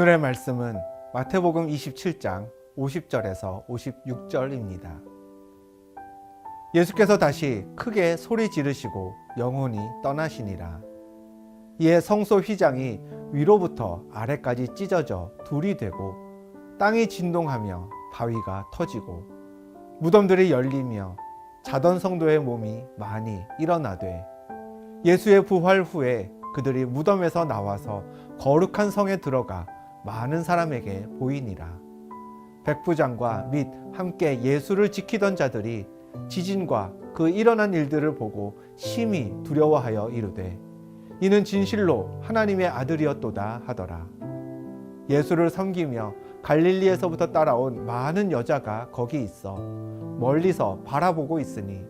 오늘의 말씀은 마태복음 27장 50절에서 56절입니다. 예수께서 다시 크게 소리 지르시고 영혼이 떠나시니라. 이에 성소 휘장이 위로부터 아래까지 찢어져 둘이 되고 땅이 진동하며 바위가 터지고 무덤들이 열리며 자던 성도의 몸이 많이 일어나되 예수의 부활 후에 그들이 무덤에서 나와서 거룩한 성에 들어가 많은 사람에게 보이니라. 백부장과 및 함께 예수를 지키던 자들이 지진과 그 일어난 일들을 보고 심히 두려워하여 이르되 이는 진실로 하나님의 아들이었도다 하더라. 예수를 섬기며 갈릴리에서부터 따라온 많은 여자가 거기 있어 멀리서 바라보고 있으니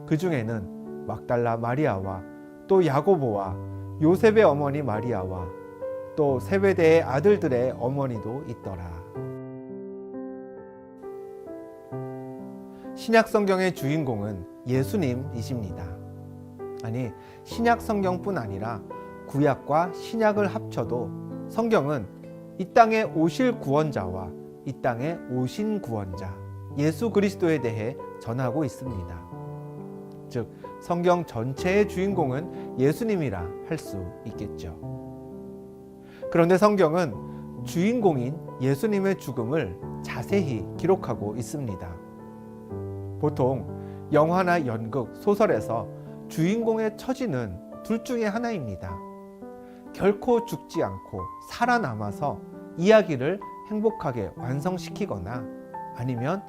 그 중에는 막달라 마리아와 또 야고보와 요셉의 어머니 마리아와 또 세베대의 아들들의 어머니도 있더라. 신약 성경의 주인공은 예수님이십니다. 아니, 신약 성경뿐 아니라 구약과 신약을 합쳐도 성경은 이 땅에 오실 구원자와 이 땅에 오신 구원자 예수 그리스도에 대해 전하고 있습니다. 즉, 성경 전체의 주인공은 예수님이라 할 수 있겠죠. 그런데 성경은 주인공인 예수님의 죽음을 자세히 기록하고 있습니다. 보통 영화나 연극, 소설에서 주인공의 처지는 둘 중에 하나입니다. 결코 죽지 않고 살아남아서 이야기를 행복하게 완성시키거나 아니면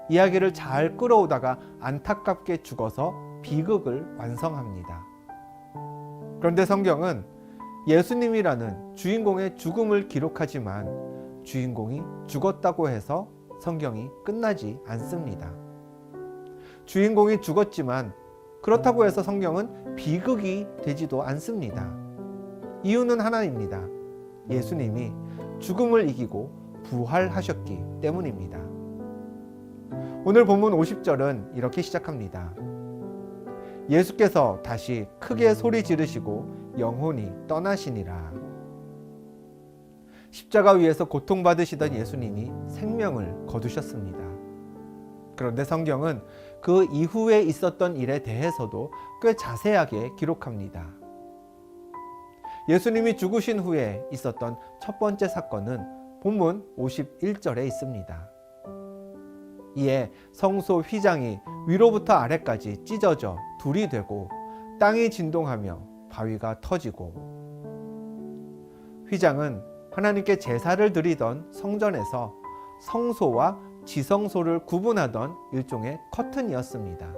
이야기를 잘 끌어오다가 안타깝게 죽어서 비극을 완성합니다. 그런데 성경은 예수님이라는 주인공의 죽음을 기록하지만 주인공이 죽었다고 해서 성경이 끝나지 않습니다. 주인공이 죽었지만 그렇다고 해서 성경은 비극이 되지도 않습니다. 이유는 하나입니다. 예수님이 죽음을 이기고 부활하셨기 때문입니다. 오늘 본문 50절은 이렇게 시작합니다. 예수께서 다시 크게 소리 지르시고 영혼이 떠나시니라. 십자가 위에서 고통받으시던 예수님이 생명을 거두셨습니다. 그런데 성경은 그 이후에 있었던 일에 대해서도 꽤 자세하게 기록합니다. 예수님이 죽으신 후에 있었던 첫 번째 사건은 본문 51절에 있습니다. 이에 성소 휘장이 위로부터 아래까지 찢어져 둘이 되고 땅이 진동하며 바위가 터지고. 휘장은 하나님께 제사를 드리던 성전에서 성소와 지성소를 구분하던 일종의 커튼이었습니다.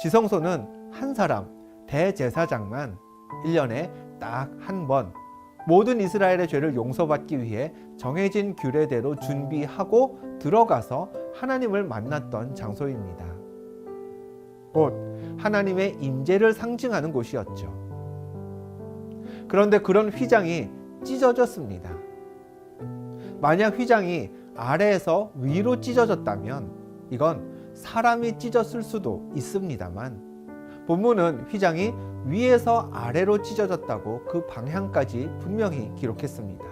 지성소는 한 사람 대제사장만 1년에 딱 한 번 모든 이스라엘의 죄를 용서받기 위해 정해진 규례대로 준비하고 들어가서 하나님을 만났던 장소입니다. 곧 하나님의 임재를 상징하는 곳이었죠. 그런데 그런 휘장이 찢어졌습니다. 만약 휘장이 아래에서 위로 찢어졌다면 이건 사람이 찢었을 수도 있습니다만 본문은 휘장이 위에서 아래로 찢어졌다고 그 방향까지 분명히 기록했습니다.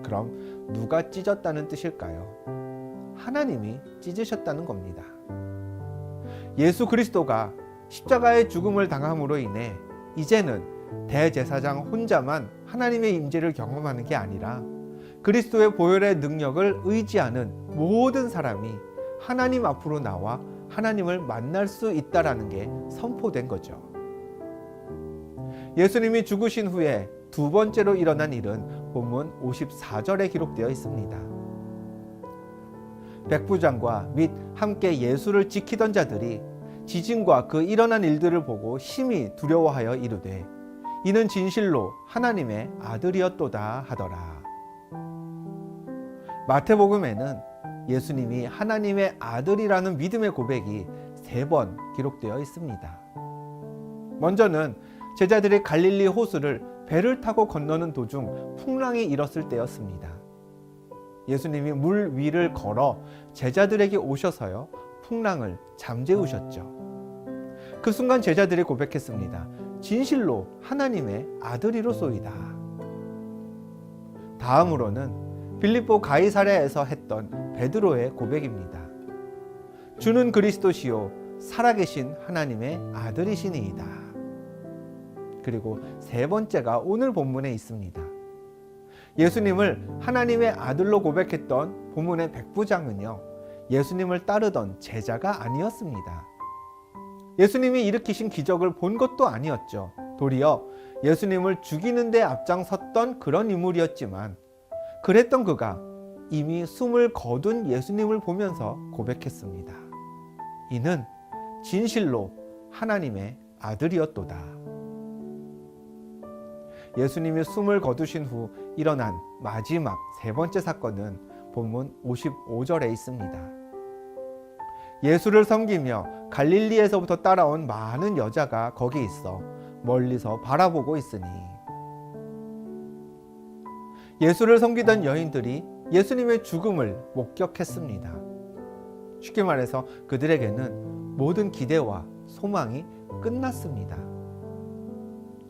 그럼 누가 찢었다는 뜻일까요? 하나님이 찢으셨다는 겁니다. 예수 그리스도가 십자가의 죽음을 당함으로 인해 이제는 대제사장 혼자만 하나님의 임재를 경험하는 게 아니라 그리스도의 보혈의 능력을 의지하는 모든 사람이 하나님 앞으로 나와 하나님을 만날 수 있다라는 게 선포된 거죠. 예수님이 죽으신 후에 두 번째로 일어난 일은 본문 54절에 기록되어 있습니다. 백부장과 및 함께 예수를 지키던 자들이 지진과 그 일어난 일들을 보고 심히 두려워하여 이르되 이는 진실로 하나님의 아들이었도다 하더라. 마태복음에는 예수님이 하나님의 아들이라는 믿음의 고백이 3번 기록되어 있습니다. 먼저는 제자들이 갈릴리 호수를 배를 타고 건너는 도중 풍랑이 일었을 때였습니다. 예수님이 물 위를 걸어 제자들에게 오셔서요 풍랑을 잠재우셨죠. 그 순간 제자들이 고백했습니다. 진실로 하나님의 아들이로소이다. 다음으로는 빌립보 가이사랴에서 했던 베드로의 고백입니다. 주는 그리스도시요 살아계신 하나님의 아들이시니이다. 그리고 세 번째가 오늘 본문에 있습니다. 예수님을 하나님의 아들로 고백했던 본문의 백부장은요, 예수님을 따르던 제자가 아니었습니다. 예수님이 일으키신 기적을 본 것도 아니었죠. 도리어 예수님을 죽이는 데 앞장섰던 그런 인물이었지만, 그랬던 그가 이미 숨을 거둔 예수님을 보면서 고백했습니다. 이는 진실로 하나님의 아들이었도다. 예수님이 숨을 거두신 후 일어난 마지막 세 번째 사건은 본문 55절에 있습니다. 예수를 섬기며 갈릴리에서부터 따라온 많은 여자가 거기 있어 멀리서 바라보고 있으니, 예수를 섬기던 여인들이 예수님의 죽음을 목격했습니다. 쉽게 말해서 그들에게는 모든 기대와 소망이 끝났습니다.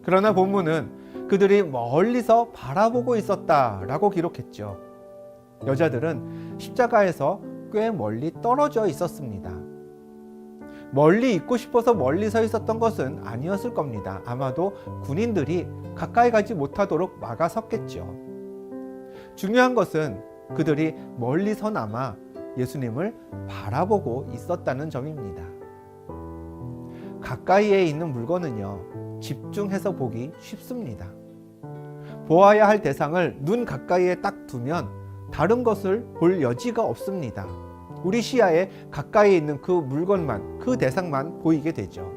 그러나 본문은 그들이 멀리서 바라보고 있었다라고 기록했죠. 여자들은 십자가에서 꽤 멀리 떨어져 있었습니다. 멀리 있고 싶어서 멀리 서 있었던 것은 아니었을 겁니다. 아마도 군인들이 가까이 가지 못하도록 막아섰겠죠. 중요한 것은 그들이 멀리서나마 예수님을 바라보고 있었다는 점입니다. 가까이에 있는 물건은요, 집중해서 보기 쉽습니다. 보아야 할 대상을 눈 가까이에 딱 두면 다른 것을 볼 여지가 없습니다. 우리 시야에 가까이 있는 그 물건만, 그 대상만 보이게 되죠.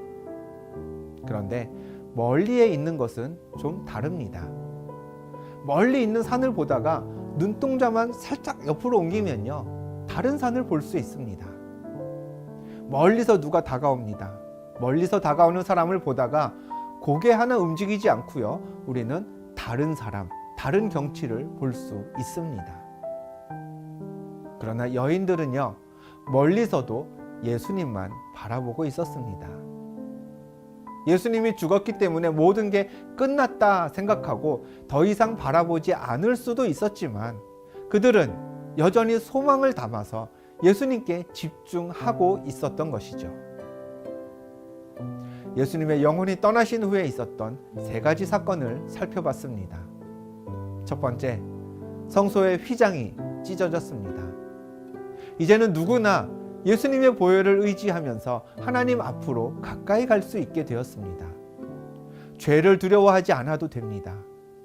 그런데 멀리에 있는 것은 좀 다릅니다. 멀리 있는 산을 보다가 눈동자만 살짝 옆으로 옮기면요, 다른 산을 볼 수 있습니다. 멀리서 누가 다가옵니다. 멀리서 다가오는 사람을 보다가 고개 하나 움직이지 않고요, 우리는 다른 사람, 다른 경치를 볼 수 있습니다. 그러나 여인들은요, 멀리서도 예수님만 바라보고 있었습니다. 예수님이 죽었기 때문에 모든 게 끝났다 생각하고 더 이상 바라보지 않을 수도 있었지만, 그들은 여전히 소망을 담아서 예수님께 집중하고 있었던 것이죠. 예수님의 영혼이 떠나신 후에 있었던 세 가지 사건을 살펴봤습니다. 첫 번째, 성소의 휘장이 찢어졌습니다. 이제는 누구나 예수님의 보혈을 의지하면서 하나님 앞으로 가까이 갈 수 있게 되었습니다. 죄를 두려워하지 않아도 됩니다.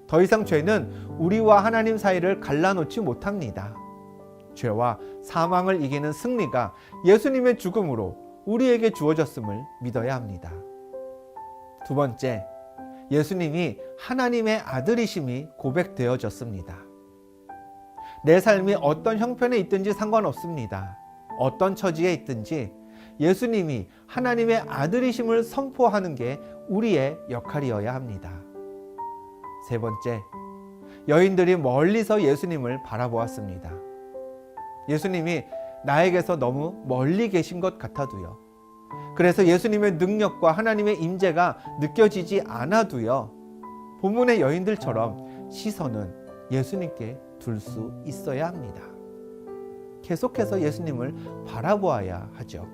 더 이상 죄는 우리와 하나님 사이를 갈라놓지 못합니다. 죄와 사망을 이기는 승리가 예수님의 죽음으로 우리에게 주어졌음을 믿어야 합니다. 두 번째, 예수님이 하나님의 아들이심이 고백되어졌습니다. 내 삶이 어떤 형편에 있든지 상관없습니다. 어떤 처지에 있든지 예수님이 하나님의 아들이심을 선포하는 게 우리의 역할이어야 합니다. 세 번째, 여인들이 멀리서 예수님을 바라보았습니다. 예수님이 나에게서 너무 멀리 계신 것 같아도요, 그래서 예수님의 능력과 하나님의 임재가 느껴지지 않아도요, 본문의 여인들처럼 시선은 예수님께 둘 수 있어야 합니다. 계속해서 예수님을 바라보아야 하죠.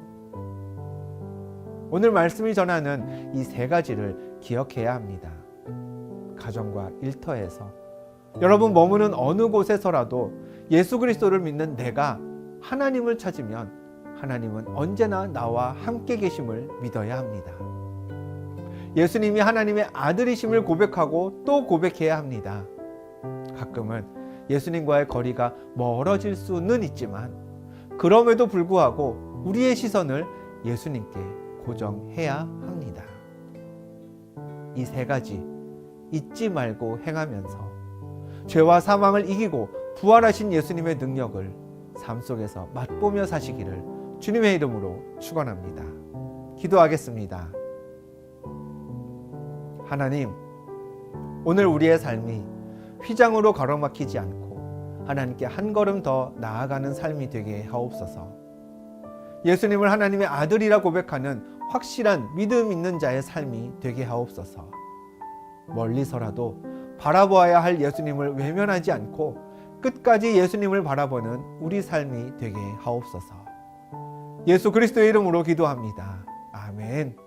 오늘 말씀이 전하는 이 세 가지를 기억해야 합니다. 가정과 일터에서, 여러분 머무는 어느 곳에서라도 예수 그리스도를 믿는 내가 하나님을 찾으면 하나님은 언제나 나와 함께 계심을 믿어야 합니다. 예수님이 하나님의 아들이심을 고백하고 또 고백해야 합니다. 가끔은 예수님과의 거리가 멀어질 수는 있지만, 그럼에도 불구하고 우리의 시선을 예수님께 고정해야 합니다. 이 세 가지 잊지 말고 행하면서 죄와 사망을 이기고 부활하신 예수님의 능력을 삶 속에서 맛보며 사시기를 주님의 이름으로 축원합니다. 기도하겠습니다. 하나님, 오늘 우리의 삶이 휘장으로 가로막히지 않고 하나님께 한 걸음 더 나아가는 삶이 되게 하옵소서. 예수님을 하나님의 아들이라 고백하는 확실한 믿음 있는 자의 삶이 되게 하옵소서. 멀리서라도 바라보아야 할 예수님을 외면하지 않고 끝까지 예수님을 바라보는 우리 삶이 되게 하옵소서. 예수 그리스도의 이름으로 기도합니다. 아멘.